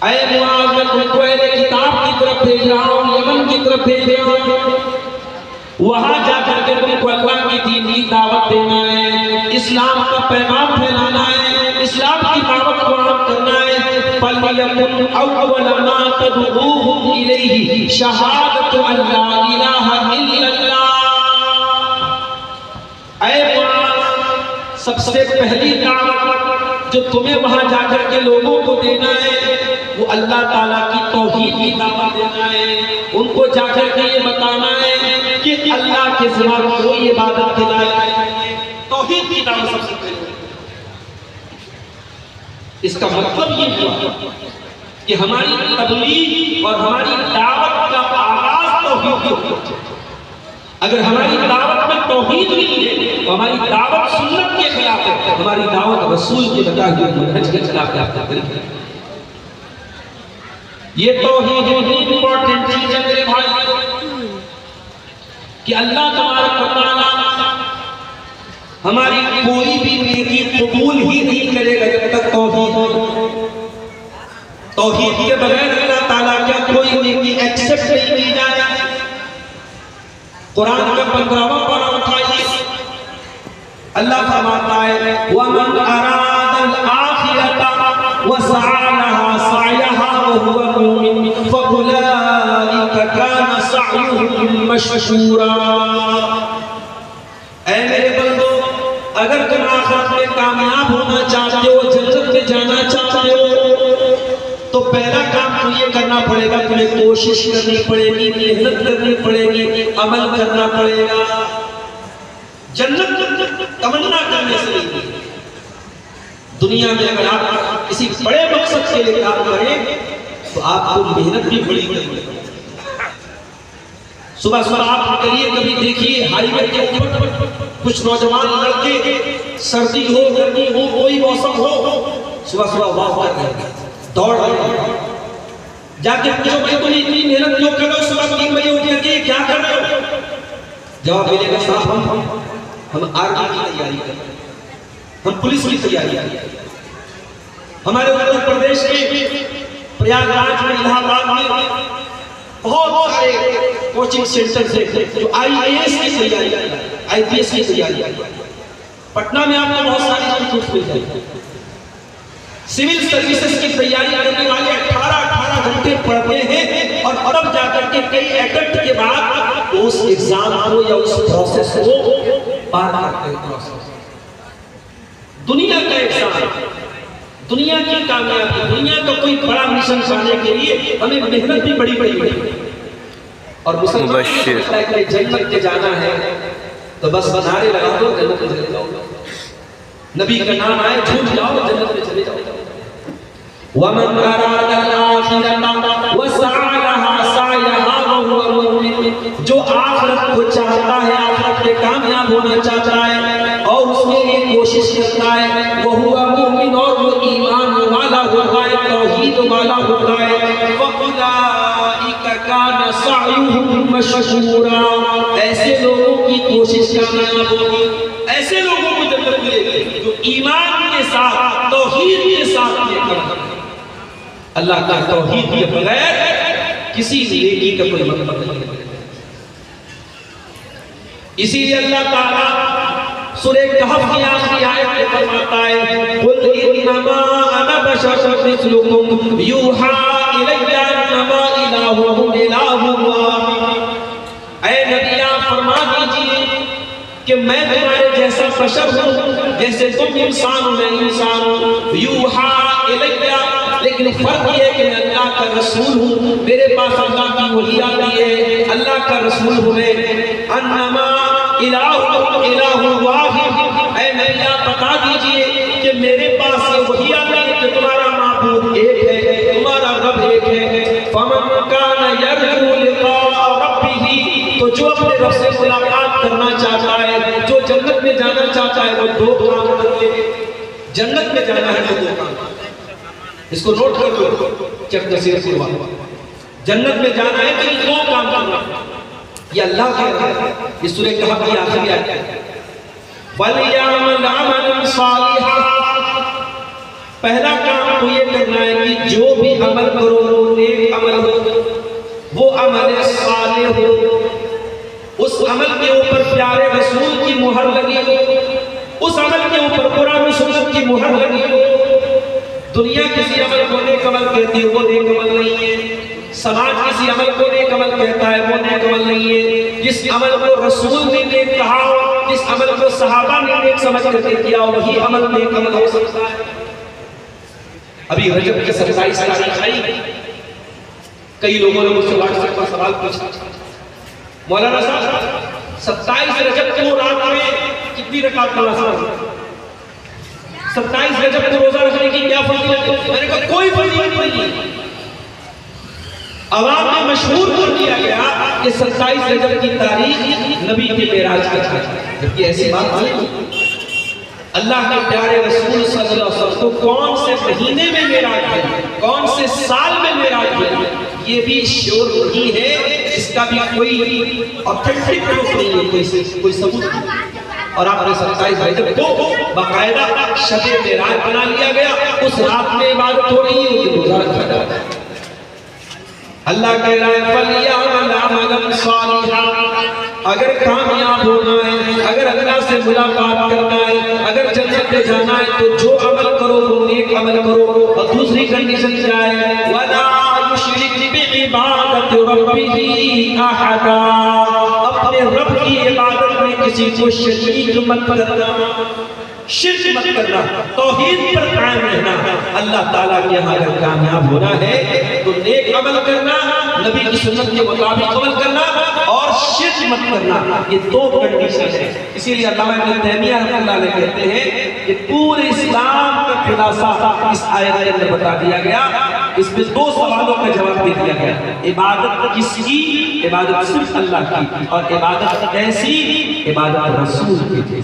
ऐ मुआज़ मैं तुमको अहले किताब की तरफ भेज रहा हूँ, यमन की तरफ भेज रहा हूँ, वहां जाकर के तुमको अल्लाह की दीन की दावत देना है, इस्लाम का पैगाम फैलाना है, इस्लाम की दावत को आम करना है। फलयकुन अव्वल मा तदऊहुम इलैहि शहादतु अल्ला इलाहा इल्लल्लाह। ऐ मुआज़, सबसे पहली दावत जो तुम्हें वहां जाकर के लोगों को देना है वो अल्लाह ताला की तौहीद की दावत देना है। उनको जाकर के ये बताना है कि अल्लाह के सिवा कोई इबादत के लायक नहीं, तौहीद की दावत सबसे पहले। इसका मतलब ये हुआ कि हमारी तबलीग और हमारी दावत का आगाज तौहीद से। अगर हमारी दावत में तौहीद नहीं है तो हमारी दावत सुन्नत के खिलाफ है, हमारी दावत रसूल के बताए हुए मनहज के खिलाफ है। ये तौहीद इतनी इंपॉर्टेंट चीज है मेरे भाई कि अल्लाह तबारक व तआला हमारी कोई भी नेकी कबूल ही नहीं करेगा जब तक तौहीद के बगैर अल्लाह ताला क्या कोई नेकी एक्सेप्ट नहीं की जाएगी। कुरान का 15वां पारा उठाइए, अल्लाह फरमाता है वमन अरादल आखिरता वसअ लहा सअयहा वहुवा मुमिन फउलाइका कान सअयुहुम मशकूरा। ऐ मेरे बंदो, अगर तुम आखिरत में कामयाब होना चाहते हो, जन्नत में जाना चाहते हो, तो पहला काम तो ये करना पड़ेगा, तुम्हें कोशिश करनी पड़ेगी, मेहनत करनी पड़ेगी, अमल करना पड़ेगा। जन्नत तमन्ना करने से नहीं, दुनिया में अगर आप किसी बड़े मकसद के लिए काम करें तो आपको मेहनत भी बड़ी करनी पड़ेगी। सुबह सुबह आप करिए, कभी देखिए हाईवे के ऊपर कुछ नौजवान लड़के, सर्दी हो गर्मी हो कोई मौसम हो, सुबह सुबह वॉक कर रहे हैं, दौड़ रहे हैं। जाके पूछो भाई तुम इतनी मेहनत क्यों कर रहे हो, सुबह 3 बजे उठ करके क्या कर रहे हो? जवाब मिलेगा साहब हम आर्मी की तैयारी कर रहे हैं, हम पुलिस की तैयारी कर रहे हैं। हमारे उत्तर प्रदेश के प्रयागराज में, इलाहाबाद में बहुत सारे कोचिंग सेंटर से जो IAS की तैयारी, IPS की तैयारी, पटना में आपको बहुत सारी इंस्टीट्यूट मिल जाएगी। सिविल सर्विसेज की तैयारी करने वाले 18 घंटे पढ़ते हैं और तब जाकर के कई अटेम्प्ट के बाद उस एग्जाम को या उस प्रोसेस को पार करते हैं। दुनिया का एग्जाम, दुनिया की कामयाबी, दुनिया का कोई बड़ा मिशन पाने के लिए हमें मेहनत भी बड़ी बड़ी। और मुसलमान को जन्नत में जाना है तो बस नारे लगा दो, जन्नत में चले जाओ। नबी का नाम आए झूठ जाओ, जन्नत में चले जाओ। वमन अरादल आखिरता वसअ लहा सअयहा वहुवा मुमिन, जो आखिरत को चाहता है, आखिरत में कामयाब होना चाहता है और उसके लिए कोशिश करता है, वहुवा मुमिन, और वो ईमान वाला होता है, तौहीद वाला होता है, फउलाइका कान सअयुहुम मशकूरा। ऐसे लोगों की कोशिश कामयाब होगी, ऐसे लोगों को जन्नत मिलेगी जो ईमान के साथ, तौहीद के साथ ये करते हैं। अल्लाह का तौहीद के बगैर किसी नेकी का कोई मतलब नहीं। इसीलिए अल्लाह ताला सूरह कहफ की आखिरी आयत में फरमाता है कुल इन्नमा अना बशरुम मिस्लुकुम यूहा इलैया अन्नमा इलाहुकुम इलाहुन वाहिद। ऐ नबी आप फरमा दीजिए कि मैं तुम्हारे जैसा बशर हूँ, जैसे तुम इंसान हो मैं इंसान हूँ। यूहा इलैया, लेकिन फर्क ये है कि मैं अल्लाह का रसूल हूँ, मेरे पास अल्लाह की वही आती है, अल्लाह का रसूल हूँ मैं। अन्नमा इलाहुकुम इलाहुन वाहिद, ऐ नबी आप बता दीजिए कि मेरे पास ये वही आती है कि तुम्हारा माबूद एक है, तुम्हारा रब एक है। फमन कान यरजू लिका रब्बिही, तो जो अपने रब से मुलाकात करना चाहता है, जो जन्नत में जाना चाहता है, वो 2 काम करके जन्नत में जाना है। वो 2 काम, इसको नोट कर लो, चेक नसीब करवा। जन्नत में जाना है तो ये 2 काम करना, ये अल्लाह कह रहा है। इस सूरह कहफ की आखिरी आयत है वलियामल अमलन सालिहा। पहला काम तो ये करना है कि जो भी अमल करो वो नेक अमल हो, वो अमल साले हो, उस अमल के ऊपर प्यारे रसूल की मुहर लगी हो, उस अमल के ऊपर कुरान सुन्नत की मुहर लगी हो। दुनिया किसी अमल को नेक अमल कहती है, वो नेक अमल नहीं है। समाज किसी अमल को नेक अमल कहता है, वो नेक अमल नहीं है। जिस अमल को रसूल ने नेक कहा, जिस अमल को सहाबा ने नेक समझ करके किया, वही अमल नेक अमल हो सकता है। अभी रजब की 27 तारीख आई, कई लोगों ने मुझसे व्हाट्सएप पर सवाल पूछा, मौलाना साहब 27 रजब को रात में कितनी रकात नमाज पढ़ी? 27 रजब को रोजा रखने की क्या फजीलत है? मैंने कहा कोई फजीलत नहीं है। अवाम में मशहूर कर दिया गया कि 27 रजब की तारीख नबी के मेराज का था, जबकि ऐसी बात नहीं। अल्लाह के प्यारे रसूल सल्लल्लाहु अलैहि वसल्लम को कौन से महीने में मेराज है, कौन से साल में मेराज है, ये भी श्योर नहीं है। इसका भी कोई ऑथेंटिक प्रूफ नहीं है, कोई सबूत नहीं। और आपने 27 रजब को बाकायदा शब-ए मेराज बना लिया गया। उस रात में इबादत हो रही है, रोजा रखा जाता है। अल्लाह कह रहा है फलियामल अमलन सालिहा, अगर कामयाब होना है, अगर अल्लाह से मुलाकात करना है, अगर जन्नत में जाना है, तो जो अमल करो वो नेक अमल करो। और दूसरी कंडीशन क्या है? वला युशरिक बिइबादति रब्बिही अहदा, अपने रब की इबादत में किसी को शरीक मत करना, शिर्क मत करना, तौहीद पर कायम रहना। अल्लाह ताला के यहाँ अगर कामयाब होना है तो नेक अमल करना, नबी की सुन्नत के मुताबिक अमल करना और शिर्क मत करना, ये दो कंडीशन है। इसीलिए अल्लामा इब्न तैमिया रहमतुल्लाह अलैह कहते हैं कि पूरे इस्लाम का खुलासा इस आयत के अंदर बता दिया गया। इसमें दो सवालों का जवाब दे दिया गया, इबादत किसकी? इबादत सिर्फ अल्लाह की, और इबादत कैसी? इबादत रसूल की।